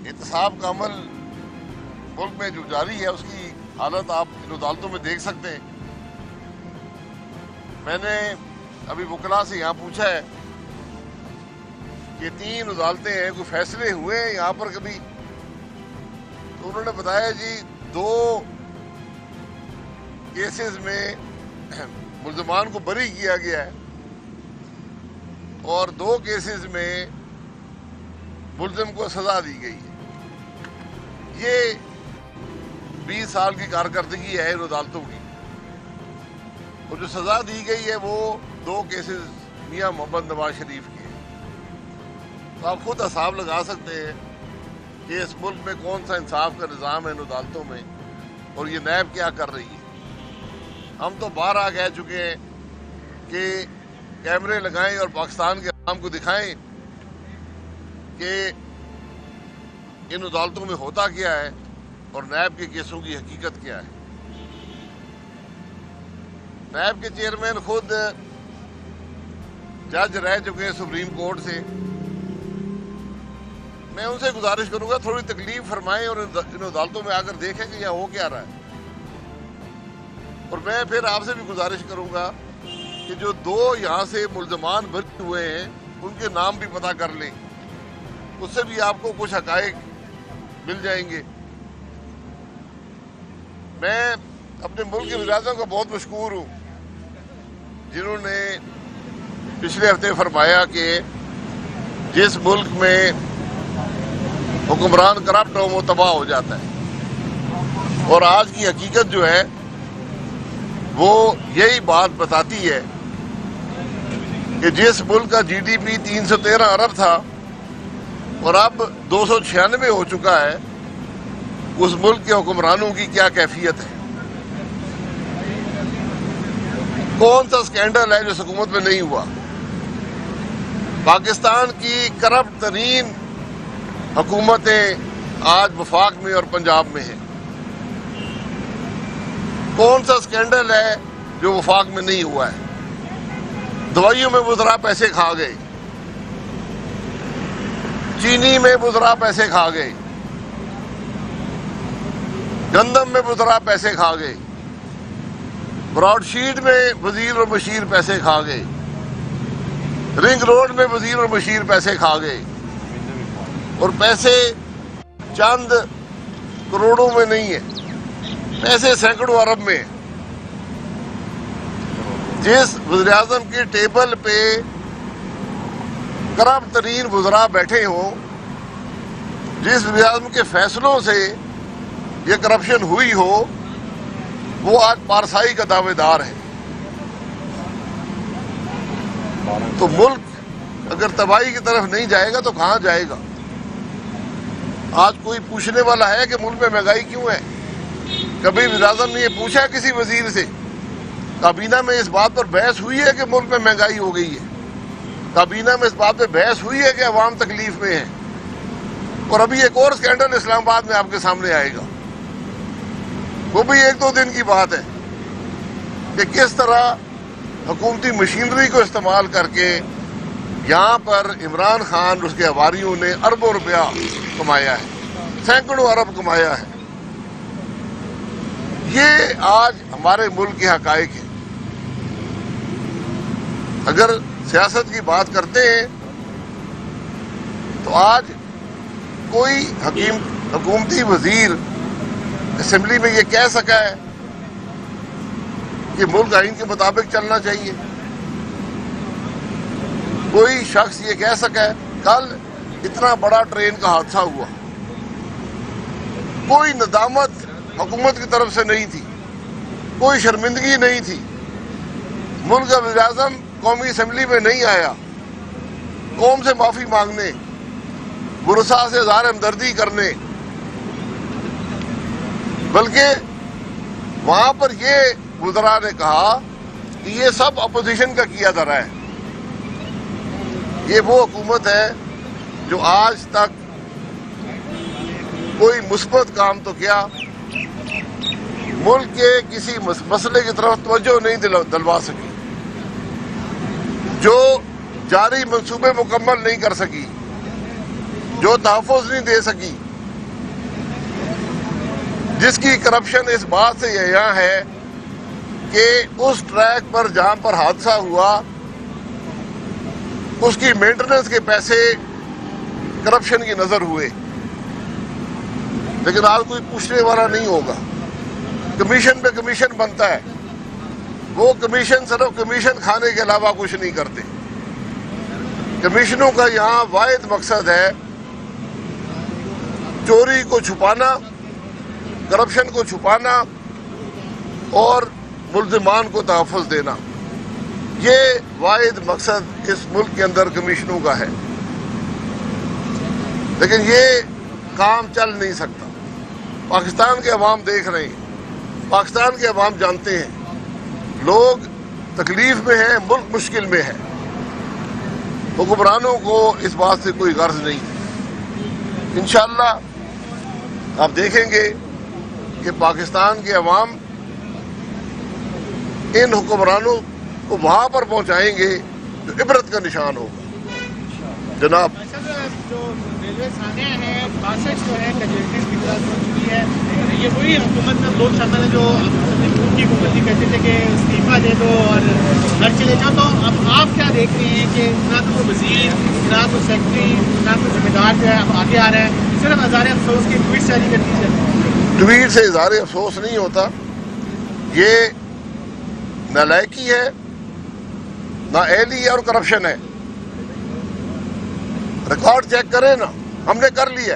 احتساب کا عمل ملک میں جو جاری ہے اس کی حالت آپ ان عدالتوں میں دیکھ سکتے ہیں۔ میں نے ابھی وکلا سے یہاں پوچھا ہے کہ 3 عدالتیں ہیں، کوئی فیصلے ہوئے ہیں یہاں پر کبھی؟ تو انہوں نے بتایا جی 2 کیسز میں ملزمان کو بری کیا گیا ہے اور 2 کیسز میں ملزم کو سزا دی گئی ہے۔ یہ 20 سال کی کارکردگی ہے ان عدالتوں کی، اور جو سزا دی گئی ہے وہ 2 کیسز میاں محمد نواز شریف کی ہے۔ تو آپ خود حساب لگا سکتے ہیں کہ اس ملک میں کون سا انصاف کا نظام ہے ان عدالتوں میں، اور یہ نیب کیا کر رہی ہے۔ ہم تو بارہا کہہ چکے ہیں کہ کیمرے لگائیں اور پاکستان کے عوام کو دکھائیں کہ ان عدالتوں میں ہوتا کیا ہے اور نیب کے کیسوں کی حقیقت کیا ہے۔ نیب کے چیئرمین خود جج رہ چکے ہیں سپریم کورٹ سے۔ میں ان سے گزارش کروں گا تھوڑی تکلیف فرمائیں اور ان عدالتوں میں آ کر دیکھیں کہ یہاں ہو کیا رہا ہے۔ اور میں پھر آپ سے بھی گزارش کروں گا کہ جو 2 یہاں سے ملزمان بھرے ہوئے ہیں ان کے نام بھی پتہ کر لیں، اس سے بھی آپ کو کچھ حقائق مل جائیں گے۔ میں اپنے ملک کے وزراء کا بہت مشکور ہوں جنہوں نے پچھلے ہفتے فرمایا کہ جس ملک میں حکمران کرپٹ ہو وہ تباہ ہو جاتا ہے، اور آج کی حقیقت جو ہے وہ یہی بات بتاتی ہے کہ جس ملک کا جی ڈی پی 313 ارب تھا اور اب 296 ہو چکا ہے، اس ملک کے حکمرانوں کی کیا کیفیت ہے۔ کون سا سکینڈل ہے جو اس حکومت میں نہیں ہوا؟ پاکستان کی کرپٹ ترین حکومتیں آج وفاق میں اور پنجاب میں ہیں۔ کون سا سکینڈل ہے جو وفاق میں نہیں ہوا ہے؟ دوائیوں میں وزراء پیسے کھا گئے، چینی میں وزراء پیسے کھا گئے، گندم میں وزراء پیسے کھا گئے، براڈ شیٹ میں وزیر اور مشیر پیسے کھا گئے، رنگ روڈ میں وزیر اور مشیر پیسے کھا گئے، اور پیسے چند کروڑوں میں نہیں ہے، پیسے سینکڑوں ارب میں۔ جس وزیراعظم کی ٹیبل پہ کرپٹ ترین وزراء بیٹھے ہوں، جس وزیراعظم کے فیصلوں سے یہ کرپشن ہوئی ہو، وہ آج پارسائی کا دعوے دار ہے۔ تو ملک اگر تباہی کی طرف نہیں جائے گا تو کہاں جائے گا؟ آج کوئی پوچھنے والا ہے کہ ملک میں مہنگائی کیوں ہے؟ کبھی وزیراعظم نے یہ پوچھا کسی وزیر سے؟ کابینہ میں اس بات پر بحث ہوئی ہے کہ ملک میں مہنگائی ہو گئی ہے؟ کابینہ میں اس بات پہ بحث ہوئی ہے کہ عوام تکلیف میں ہیں؟ اور ابھی ایک اور سکینڈل اسلام آباد میں آپ کے سامنے آئے گا، وہ بھی 1-2 دن کی بات ہے کہ کس طرح حکومتی مشینری کو استعمال کر کے یہاں پر عمران خان اور اس کے حواریوں نے اربوں روپیہ کمایا ہے، سینکڑوں ارب کمایا ہے۔ یہ آج ہمارے ملک کے حقائق ہیں۔ اگر سیاست کی بات کرتے ہیں تو آج کوئی حکومتی وزیر اسمبلی میں یہ کہہ سکا ہے کہ ملک آئین کے مطابق چلنا چاہیے؟ کوئی شخص یہ کہہ سکا ہے؟ کل اتنا بڑا ٹرین کا حادثہ ہوا، کوئی ندامت حکومت کی طرف سے نہیں تھی، کوئی شرمندگی نہیں تھی، ملک کا وزیر اعظم قومی اسمبلی میں نہیں آیا قوم سے معافی مانگنے، ورثاء سے اظہار ہمدردی کرنے، بلکہ وہاں پر یہ وزراء نے کہا کہ یہ سب اپوزیشن کا کیا دھرا ہے۔ یہ وہ حکومت ہے جو آج تک کوئی مثبت کام تو کیا، ملک کے کسی مسئلے کی طرف توجہ نہیں دلوا سکی، جو جاری منصوبے مکمل نہیں کر سکی، جو تحفظ نہیں دے سکی، جس کی کرپشن اس بات سے یہاں ہے کہ اس ٹریک پر جہاں پر حادثہ ہوا اس کی مینٹیننس کے پیسے کرپشن کی نظر ہوئے، لیکن آج کوئی پوچھنے والا نہیں ہوگا۔ کمیشن پہ کمیشن بنتا ہے، وہ کمیشن صرف کمیشن کھانے کے علاوہ کچھ نہیں کرتے۔ کمیشنوں کا یہاں واحد مقصد ہے چوری کو چھپانا، کرپشن کو چھپانا اور ملزمان کو تحفظ دینا۔ یہ واحد مقصد اس ملک کے اندر کمیشنوں کا ہے، لیکن یہ کام چل نہیں سکتا۔ پاکستان کے عوام دیکھ رہے ہیں، پاکستان کے عوام جانتے ہیں، لوگ تکلیف میں ہیں، ملک مشکل میں ہے۔ حکمرانوں کو اس بات سے کوئی غرض نہیں۔ انشاءاللہ آپ دیکھیں گے کہ پاکستان کے عوام ان حکمرانوں کو وہاں پر پہنچائیں گے جو عبرت کا نشان ہوگا۔ جناب جو ریلوے تھانے ہیں 62 جو ہے کیجویلٹیز کی طرف ہو چکی ہے، یہ وہی حکومت میں لوگ شامل ہیں جو کی حکومت کہتے تھے کہ استعفیٰ دے دو اور گھر چلے جاؤ۔ تو اب آپ کیا دیکھ رہے ہیں کہ نہ تو کوئی وزیر، نہ کوئی سیکرٹری، نہ کوئی ذمہ دار جو ہے اب آگے آ رہا ہے، صرف اظہار افسوس کی ٹویٹ جاری کر دی جائے؟ ٹویٹ سے اظہار افسوس نہیں ہوتا، یہ نالائکی ہے، نااہلی ہے اور کرپشن ہے۔ ریکارڈ چیک کریں نا، ہم نے کر لیا۔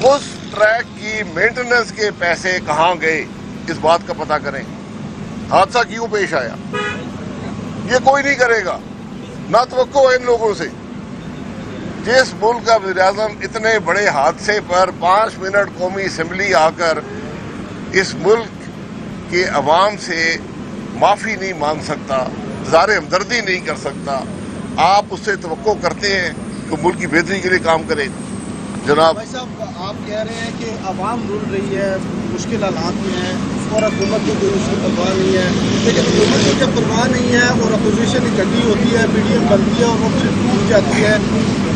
اس ٹریک کی مینٹیننس کے پیسے کہاں گئے اس بات کا پتہ کریں۔ حادثہ کیوں پیش آیا یہ کوئی نہیں کرے گا، نہ توقع ہے ان لوگوں سے۔ جس ملک کا وزیر اعظم اتنے بڑے حادثے پر 5 منٹ قومی اسمبلی آ کر اس ملک کے عوام سے معافی نہیں مانگ سکتا، اظہار ہمدردی نہیں کر سکتا، آپ اس سے توقع کرتے ہیں کہ ملک کی بہتری کے لیے کام کرے؟ جناب بھائی صاحب، آپ کہہ رہے ہیں کہ عوام رول رہی ہے، مشکل حالات میں ہے اور حکومت کو کوئی اس کی پرواہ نہیں ہے، لیکن حکومت کو جب پرواہ نہیں ہے اور اپوزیشن اکٹھی ہوتی ہے، پی ڈی ایم بنتی ہے اور وہ پھر ٹوٹ جاتی ہے،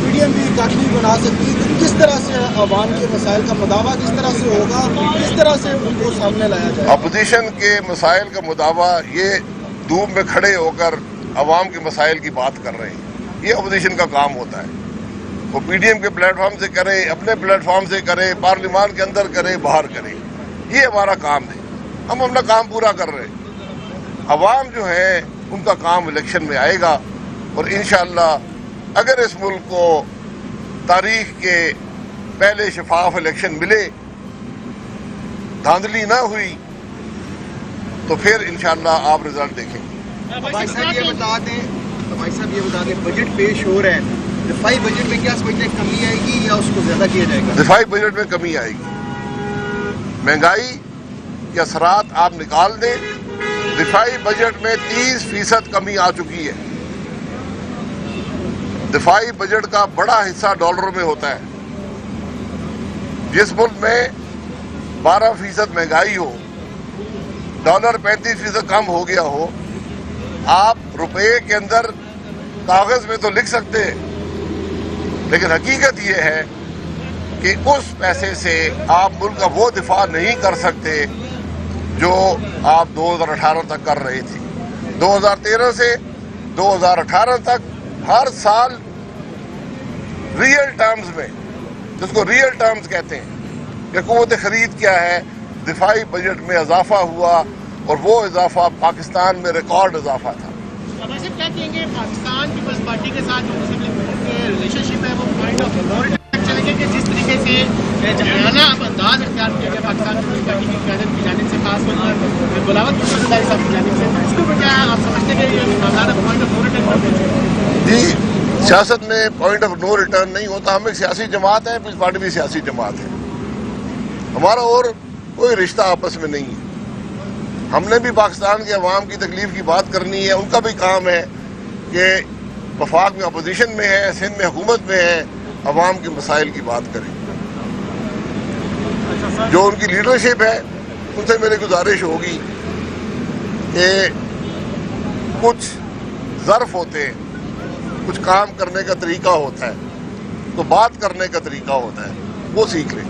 پی ڈی ایم بھی اکٹھی بنا سکتی ہے، تو کس طرح سے عوام کے مسائل کا مداوع کس طرح سے ہوگا، کس طرح سے ان کو سامنے لایا جائے؟ اپوزیشن کے مسائل کا مداوع یہ دھوپ میں کھڑے ہو کر عوام کے مسائل کی بات کر رہے ہیں، یہ اپوزیشن کا کام ہوتا ہے۔ وہ پی ڈی ایم کے پلیٹ فارم سے کرے، اپنے پلیٹ فارم سے کرے، پارلیمان کے اندر کرے، باہر کرے، یہ ہمارا کام ہے۔ ہم اپنا کام پورا کر رہے ہیں۔ عوام جو ہے ان کا کام الیکشن میں آئے گا، اور انشاءاللہ اگر اس ملک کو تاریخ کے پہلے شفاف الیکشن ملے، دھاندلی نہ ہوئی، تو پھر انشاءاللہ آپ رزلٹ دیکھیں گے۔ بھائی صاحب یہ بتا دیں بجٹ پیش ہو رہا ہے، دفاعی بجٹ میں کیا سمجھتے ہیں کمی آئے گی یا اس کو زیادہ کیا جائے گا؟ دفاعی بجٹ میں کمی آئے گی۔ مہنگائی کے اثرات آپ نکال دیں، دفاعی بجٹ میں 30% کمی آ چکی ہے۔ دفاعی بجٹ کا بڑا حصہ ڈالروں میں ہوتا ہے۔ جس ملک میں 12% مہنگائی ہو، ڈالر 35% کم ہو گیا ہو، آپ روپے کے اندر کاغذ میں تو لکھ سکتے ہیں، لیکن حقیقت یہ ہے کہ اس پیسے سے آپ ملک کا وہ دفاع نہیں کر سکتے جو آپ 2018 تک کر رہے تھے۔ 2013 سے 2018 تک ہر سال ریئل ٹرمز میں، جس کو ریئل ٹرمز کہتے ہیں، کہ قوت خرید کیا ہے، دفاعی بجٹ میں اضافہ ہوا، اور وہ اضافہ پاکستان میں ریکارڈ اضافہ تھا۔ کیا کہیں گے پاکستان پیپلز پارٹی کے ساتھ جو مسلم لیگ کے ریلیشن شپ ہے وہ پوائنٹ آف نو ریٹرن چلیں گے کہ جس طریقے سے جہانہ اب انداز اختیار کیا گیا پاکستان پیپلز پارٹی کی قیادت کی جانب سے، خاص طور پر بلاول بھٹو صاحب کی جانب سے، اس کو کیا آپ سمجھتے ہیں کہ یہ معاملات پوائنٹ آف نو ریٹرن؟ جی، سیاست میں پوائنٹ آف نو ریٹرن نہیں ہوتا۔ ہم ایک سیاسی جماعت ہے، پیپلز پارٹی بھی سیاسی جماعت ہے، ہمارا اور کوئی رشتہ آپس میں نہیں ہے۔ ہم نے بھی پاکستان کے عوام کی تکلیف کی بات کرنی ہے، ان کا بھی کام ہے کہ وفاق میں اپوزیشن میں ہے، سندھ میں حکومت میں ہے، عوام کے مسائل کی بات کریں۔ جو ان کی لیڈرشپ ہے ان سے میری گزارش ہوگی کہ کچھ ظرف ہوتے ہیں، کچھ کام کرنے کا طریقہ ہوتا ہے، تو بات کرنے کا طریقہ ہوتا ہے، وہ سیکھ لیں۔